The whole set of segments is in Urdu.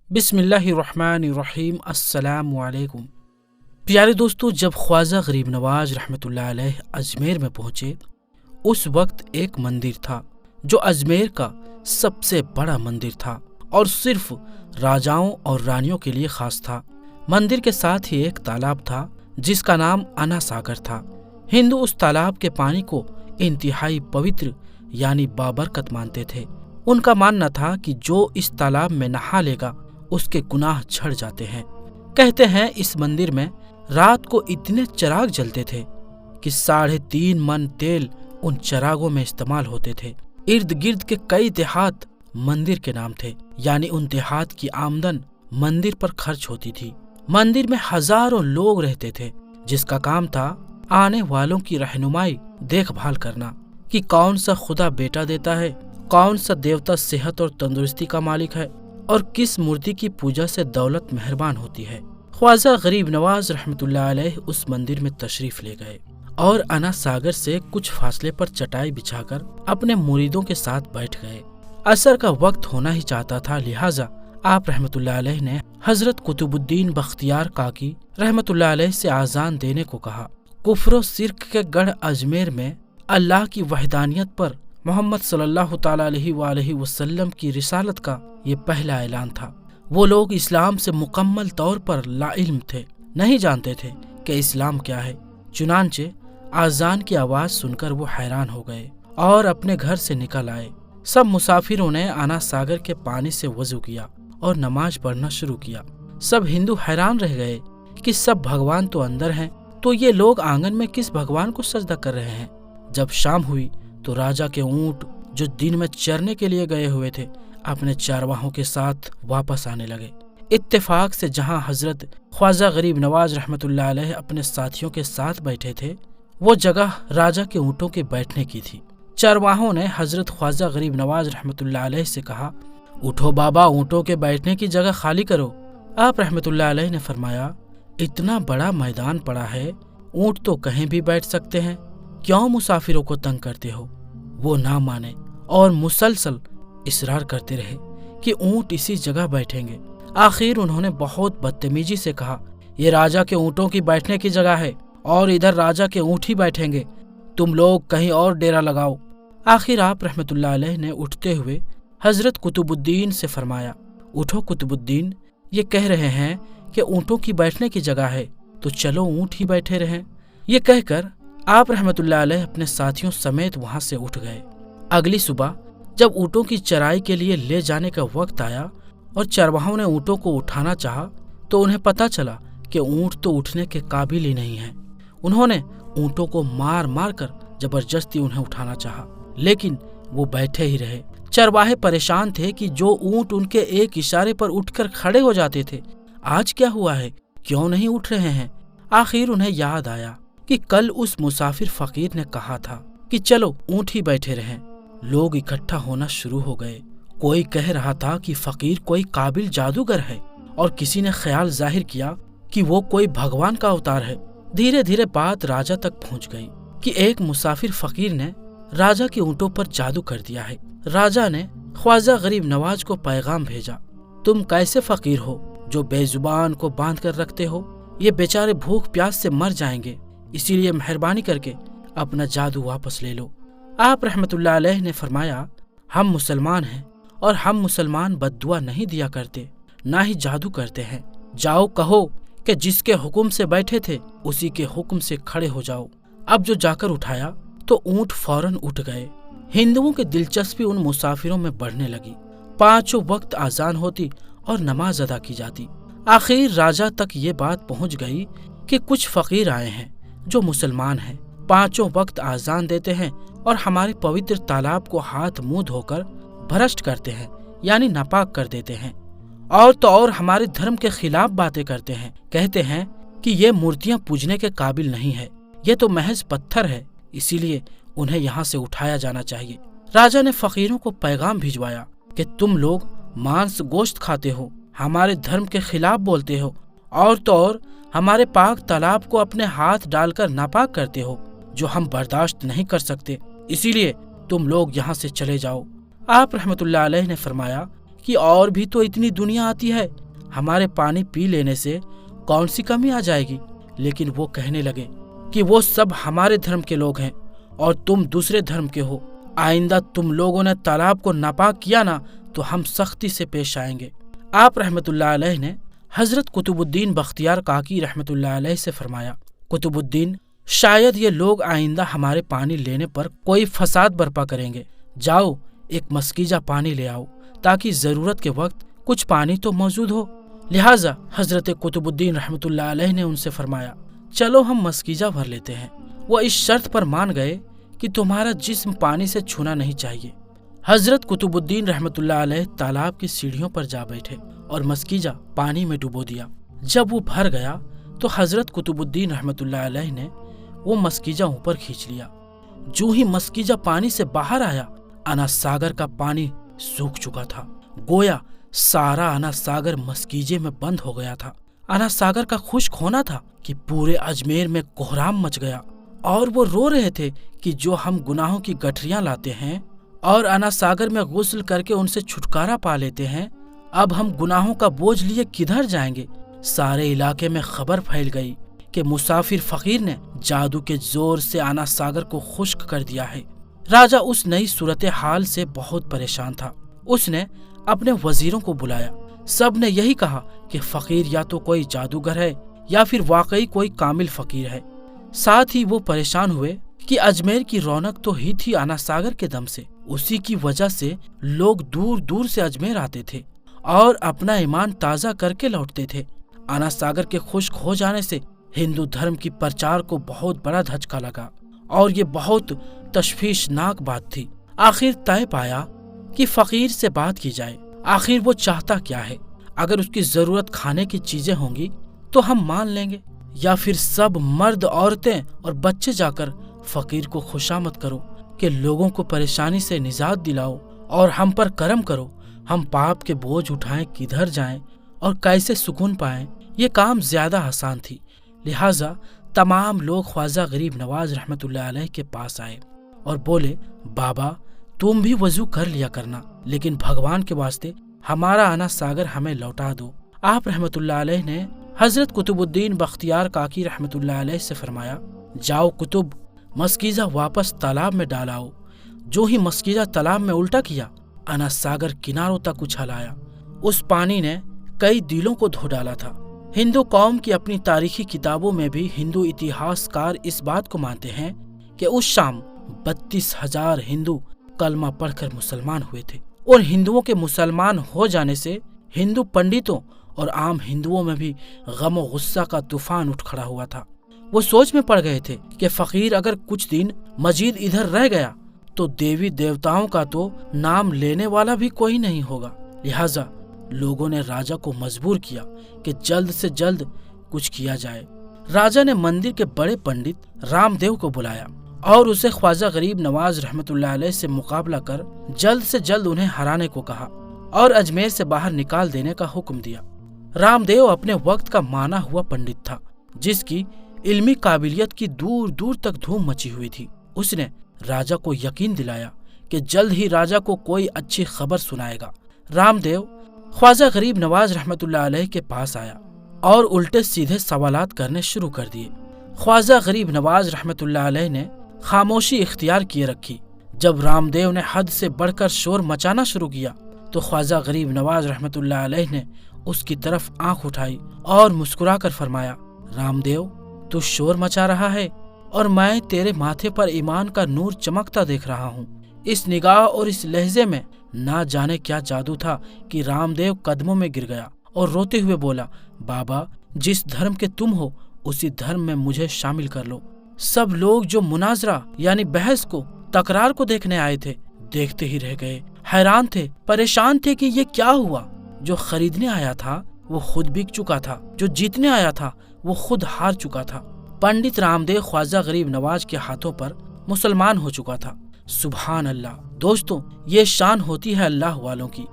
بسم اللہ الرحمن الرحیم۔ السلام علیکم پیارے دوستو، جب خواجہ غریب نواز رحمۃ اللہ علیہ اجمیر میں پہنچے، اس وقت ایک مندر تھا جو اجمیر کا سب سے بڑا مندر تھا اور صرف راجاؤں اور رانیوں کے لیے خاص تھا۔ مندر کے ساتھ ہی ایک تالاب تھا جس کا نام انا ساگر تھا۔ ہندو اس تالاب کے پانی کو انتہائی پوتر یعنی بابرکت مانتے تھے۔ ان کا ماننا تھا کہ جو اس تالاب میں نہا لے گا اس کے گناہ جھڑ جاتے ہیں۔ کہتے ہیں اس مندر میں رات کو اتنے چراغ جلتے تھے کہ 3.5 من تیل ان چراغوں میں استعمال ہوتے تھے۔ ارد گرد کے کئی دیہات مندر کے نام تھے، یعنی ان دیہات کی آمدن مندر پر خرچ ہوتی تھی۔ مندر میں ہزاروں لوگ رہتے تھے جس کا کام تھا آنے والوں کی رہنمائی دیکھ بھال کرنا کہ کون سا خدا بیٹا دیتا ہے، کون سا دیوتا صحت اور تندرستی کا مالک ہے اور کس مورتی کی پوجا سے دولت مہربان ہوتی ہے۔ خواجہ غریب نواز رحمۃ اللہ علیہ اس مندر میں تشریف لے گئے اور انا ساگر سے کچھ فاصلے پر چٹائی بچھا کر اپنے مریدوں کے ساتھ بیٹھ گئے۔ عصر کا وقت ہونا ہی چاہتا تھا، لہٰذا آپ رحمۃ اللہ علیہ نے حضرت قطب الدین بختیار کاکی رحمۃ اللہ علیہ سے آذان دینے کو کہا۔ کفر و شرک کے گڑھ اجمیر میں اللہ کی وحدانیت پر محمد صلی اللہ تعالیٰ علیہ وآلہ وسلم کی رسالت کا یہ پہلا اعلان تھا۔ وہ لوگ اسلام سے مکمل طور پر لا علم تھے، نہیں جانتے تھے کہ اسلام کیا ہے۔ چنانچہ آذان کی آواز سن کر وہ حیران ہو گئے اور اپنے گھر سے نکل آئے۔ سب مسافروں نے انا ساگر کے پانی سے وضو کیا اور نماز پڑھنا شروع کیا۔ سب ہندو حیران رہ گئے کہ سب بھگوان تو اندر ہیں، تو یہ لوگ آنگن میں کس بھگوان کو سجدہ کر رہے ہیں؟ جب شام ہوئی تو راجا کے اونٹ جو دن میں چرنے کے لیے گئے ہوئے تھے اپنے چارواہوں کے ساتھ واپس آنے لگے۔ اتفاق سے جہاں حضرت خواجہ غریب نواز رحمۃ اللہ علیہ اپنے ساتھیوں کے ساتھ بیٹھے تھے، وہ جگہ راجا کے اونٹوں کے بیٹھنے کی تھی۔ چارواہوں نے حضرت خواجہ غریب نواز رحمۃ اللہ علیہ سے کہا، اٹھو بابا، اونٹوں کے بیٹھنے کی جگہ خالی کرو۔ آپ رحمۃ اللہ علیہ نے فرمایا، اتنا بڑا میدان پڑا ہے، اونٹ تو کہیں بھی بیٹھ سکتے ہیں، کیوں مسافروں کو تنگ کرتے ہو؟ وہ نہ مانے اور مسلسل اصرار کرتے رہے کہ اونٹ اسی جگہ بیٹھیں گے۔ آخر انہوں نے بہت بدتمیزی سے کہا، یہ راجا کے اونٹوں کی بیٹھنے کی جگہ ہے اور ادھر راجا کے اونٹ ہی بیٹھیں گے، تم لوگ کہیں اور ڈیرا لگاؤ۔ آخر آپ رحمۃ اللہ علیہ نے اٹھتے ہوئے حضرت قطب الدین سے فرمایا، اٹھو قطب الدین، یہ کہہ رہے ہیں کہ اونٹوں کی بیٹھنے کی جگہ ہے، تو چلو اونٹ ہی بیٹھے رہیں۔ یہ کہہ کر آپ رحمۃ اللہ علیہ اپنے ساتھیوں سمیت وہاں سے اٹھ گئے۔ اگلی صبح جب اونٹوں کی چرائی کے لیے لے جانے کا وقت آیا اور چرواہوں نے اونٹوں کو اٹھانا چاہا تو انہیں پتہ چلا کہ اونٹ تو اٹھنے کے قابل ہی نہیں ہیں۔ انہوں نے اونٹوں کو مار مار کر زبردستی انہیں اٹھانا چاہا، لیکن وہ بیٹھے ہی رہے۔ چرواہے پریشان تھے کہ جو اونٹ ان کے ایک اشارے پر اٹھ کر کھڑے ہو جاتے تھے، آج کیا ہوا ہے، کیوں نہیں اٹھ رہے ہیں؟ آخر انہیں یاد آیا کہ کل اس مسافر فقیر نے کہا تھا کہ چلو اونٹ ہی بیٹھے رہیں۔ لوگ اکٹھا ہونا شروع ہو گئے۔ کوئی کہہ رہا تھا کہ فقیر کوئی قابل جادوگر ہے اور کسی نے خیال ظاہر کیا کہ وہ کوئی بھگوان کا اوتار ہے۔ دھیرے دھیرے بات راجا تک پہنچ گئی کہ ایک مسافر فقیر نے راجا کے اونٹوں پر جادو کر دیا ہے۔ راجا نے خواجہ غریب نواز کو پیغام بھیجا، تم کیسے فقیر ہو جو بے زبان کو باندھ کر رکھتے ہو؟ یہ بیچارے بھوک پیاس سے مر جائیں گے، اسی لیے مہربانی کر کے اپنا جادو واپس لے لو۔ آپ رحمۃ اللہ علیہ نے فرمایا، ہم مسلمان ہیں اور ہم مسلمان بد دعا نہیں دیا کرتے، نہ ہی جادو کرتے ہیں۔ جاؤ کہو کہ جس کے حکم سے بیٹھے تھے اسی کے حکم سے کھڑے ہو جاؤ۔ اب جو جا کر اٹھایا تو اونٹ فوراً اٹھ گئے۔ ہندوؤں کی دلچسپی ان مسافروں میں بڑھنے لگی۔ 5 وقت آذان ہوتی اور نماز ادا کی جاتی۔ آخر راجا تک یہ بات پہنچ گئی کہ کچھ فقیر آئے ہیں جو مسلمان ہیں، 5 وقت آذان دیتے ہیں اور ہمارے پوتر تالاب کو ہاتھ منہ دھو کر بھرشٹ کرتے ہیں، یعنی ناپاک کر دیتے ہیں، اور تو اور ہمارے دھرم کے خلاف باتیں کرتے ہیں۔ کہتے ہیں کہ یہ مورتیاں پوجنے کے قابل نہیں ہے، یہ تو محض پتھر ہے، اسی لیے انہیں یہاں سے اٹھایا جانا چاہیے۔ راجا نے فقیروں کو پیغام بھجوایا کہ تم لوگ مانس گوشت کھاتے ہو، ہمارے دھرم کے خلاف بولتے ہو، اور تو اور ہمارے پاک تالاب کو اپنے ہاتھ ڈال کر ناپاک کرتے ہو، جو ہم برداشت نہیں کر سکتے، اسی لیے تم لوگ یہاں سے چلے جاؤ۔ آپ رحمۃ اللہ علیہ نے فرمایا کہ اور بھی تو اتنی دنیا آتی ہے، ہمارے پانی پی لینے سے کون سی کمی آ جائے گی؟ لیکن وہ کہنے لگے کہ وہ سب ہمارے دھرم کے لوگ ہیں اور تم دوسرے دھرم کے ہو، آئندہ تم لوگوں نے تالاب کو ناپاک کیا نا تو ہم سختی سے پیش آئیں گے۔ آپ رحمت اللہ علیہ نے حضرت قطب الدین بختیار کاکی رحمت اللہ علیہ سے فرمایا، قطب الدین، شاید یہ لوگ آئندہ ہمارے پانی لینے پر کوئی فساد برپا کریں گے، جاؤ ایک مسکیجہ پانی لے آؤ تاکہ ضرورت کے وقت کچھ پانی تو موجود ہو۔ لہٰذا حضرت قطب الدین رحمت اللہ علیہ نے ان سے فرمایا، چلو ہم مسکیجہ بھر لیتے ہیں۔ وہ اس شرط پر مان گئے کہ تمہارا جسم پانی سے چھونا نہیں چاہیے۔ حضرت قطب الدین رحمت اللہ علیہ تالاب کی سیڑھیوں پر جا بیٹھے اور مسکیجہ پانی میں ڈبو دیا۔ جب وہ بھر گیا تو حضرت قطب الدین رحمت اللہ علیہ نے وہ مسکیجہ اوپر کھینچ لیا۔ جو ہی مسکیجہ پانی سے باہر آیا، انا ساگر کا پانی سوکھ چکا تھا، گویا سارا انا ساگر مسکیجے میں بند ہو گیا تھا۔ انا ساگر کا خشک ہونا تھا کہ پورے اجمیر میں کوہرام مچ گیا، اور وہ رو رہے تھے کہ جو ہم گناہوں کی گٹھریاں لاتے ہیں اور انا ساگر میں غسل کر کے ان سے چھٹکارا پا لیتے ہیں، اب ہم گناہوں کا بوجھ لیے کدھر جائیں گے؟ سارے علاقے میں خبر پھیل گئی کہ مسافر فقیر نے جادو کے زور سے انا ساگر کو خشک کر دیا ہے۔ راجہ اس نئی صورتحال سے بہت پریشان تھا۔ اس نے اپنے وزیروں کو بلایا، سب نے یہی کہا کہ فقیر یا تو کوئی جادوگر ہے یا پھر واقعی کوئی کامل فقیر ہے۔ ساتھ ہی وہ پریشان ہوئے کہ اجمیر کی رونق تو ہی تھی انا ساگر کے دم سے، اسی کی وجہ سے لوگ دور دور سے اجمیر آتے تھے اور اپنا ایمان تازہ کر کے لوٹتے تھے۔ انا ساگر کے خشک ہو جانے سے ہندو دھرم کی پرچار کو بہت بڑا دھچکا لگا اور یہ بہت تشویشناک بات تھی۔ آخر طے پایا کہ فقیر سے بات کی جائے، آخر وہ چاہتا کیا ہے؟ اگر اس کی ضرورت کھانے کی چیزیں ہوں گی تو ہم مان لیں گے، یا پھر سب مرد، عورتیں اور بچے جا کر فقیر کو خوشامد کرو کہ لوگوں کو پریشانی سے نجات دلاؤ اور ہم پر کرم کرو، ہم پاپ کے بوجھ اٹھائیں کدھر جائیں اور کیسے سکون پائیں؟ یہ کام زیادہ آسان تھی۔ لہٰذا تمام لوگ خواجہ غریب نواز رحمت اللہ علیہ کے پاس آئے اور بولے، بابا تم بھی وضو کر لیا کرنا، لیکن بھگوان کے واسطے ہمارا انا ساگر ہمیں لوٹا دو۔ آپ رحمت اللہ علیہ نے حضرت قطب الدین بختیار کاکی رحمت اللہ علیہ سے فرمایا، جاؤ قطب، مسکیزہ واپس تالاب میں ڈالاؤ۔ جو ہی مسکیزہ تالاب میں الٹا کیا، انا ساگر کناروں تک اچھل آیا۔ اس پانی نے کئی دلوں کو دھو ڈالا تھا۔ ہندو قوم کی اپنی تاریخی کتابوں میں بھی ہندو اتہاس کار اس بات کو مانتے ہیں کہ اس شام 32,000 ہندو کلمہ پڑھ کر مسلمان ہوئے تھے، اور ہندوؤں کے مسلمان ہو جانے سے ہندو پنڈتوں اور عام ہندوؤں میں بھی غم و غصہ کا طوفان اٹھ کھڑا ہوا تھا۔ وہ سوچ میں پڑ گئے تھے کہ فقیر اگر کچھ دن مزید ادھر رہ گیا تو دیوی دیوتاؤں کا تو نام لینے والا بھی کوئی نہیں ہوگا۔ لہٰذا لوگوں نے راجہ کو مجبور کیا کہ جلد سے جلد کچھ کیا جائے۔ راجہ نے مندر کے بڑے پنڈت رام دیو کو بلایا اور اسے خواجہ غریب نواز رحمت اللہ علیہ سے مقابلہ کر جلد سے جلد انہیں ہرانے کو کہا اور اجمیر سے باہر نکال دینے کا حکم دیا۔ رام دیو اپنے وقت کا مانا ہوا پنڈت تھا، جس کی علمی قابلیت کی دور دور تک دھوم مچی ہوئی تھی۔ اس نے راجہ کو یقین دلایا کہ جلد ہی راجہ کو کوئی اچھی خبر سنائے گا۔ رام دیو خواجہ غریب نواز رحمت اللہ علیہ کے پاس آیا اور الٹے سیدھے سوالات کرنے شروع کر دیے۔ خواجہ غریب نواز رحمت اللہ علیہ نے خاموشی اختیار کیے رکھی۔ جب رام دیو نے حد سے بڑھ کر شور مچانا شروع کیا تو خواجہ غریب نواز رحمت اللہ علیہ نے اس کی طرف آنکھ اٹھائی اور مسکرا کر فرمایا، رام دیو تو شور مچا رہا ہے اور میں تیرے ماتھے پر ایمان کا نور چمکتا دیکھ رہا ہوں۔ اس نگاہ اور اس لہجے میں نہ جانے کیا جادو تھا کہ رام دیو قدموں میں گر گیا اور روتے ہوئے بولا، بابا جس دھرم کے تم ہو اسی دھرم میں مجھے شامل کر لو۔ سب لوگ جو مناظرہ یعنی بحث کو، تکرار کو دیکھنے آئے تھے، دیکھتے ہی رہ گئے، حیران تھے، پریشان تھے کہ یہ کیا ہوا۔ جو خریدنے آیا تھا وہ خود بک چکا تھا، جو جیتنے آیا تھا وہ خود ہار چکا تھا۔ پنڈت رام دیو خواجہ غریب نواز کے ہاتھوں پر مسلمان ہو چکا تھا۔ سبحان اللہ۔ دوستوں، یہ شان ہوتی ہے اللہ والوں کی،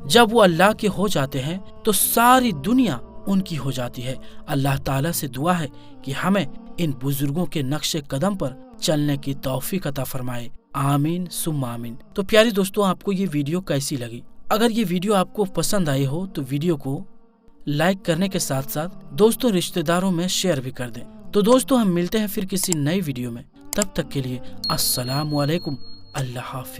جب وہ اللہ کے ہو جاتے ہیں تو ساری دنیا ان کی ہو جاتی ہے۔ اللہ تعالیٰ سے دعا ہے کہ ہمیں ان بزرگوں کے نقش قدم پر چلنے کی توفیق عطا فرمائے، آمین ثم آمین۔ تو پیارے دوستوں، آپ کو یہ ویڈیو کیسی لگی؟ اگر یہ ویڈیو آپ کو پسند آئی ہو تو ویڈیو کو لائک کرنے کے ساتھ ساتھ دوستوں رشتہ داروں میں شیئر بھی کر دیں۔ تو دوستوں ہم ملتے ہیں پھر کسی نئی ویڈیو میں، تب تک کے لیے السلام علیکم، اللہ حافظ۔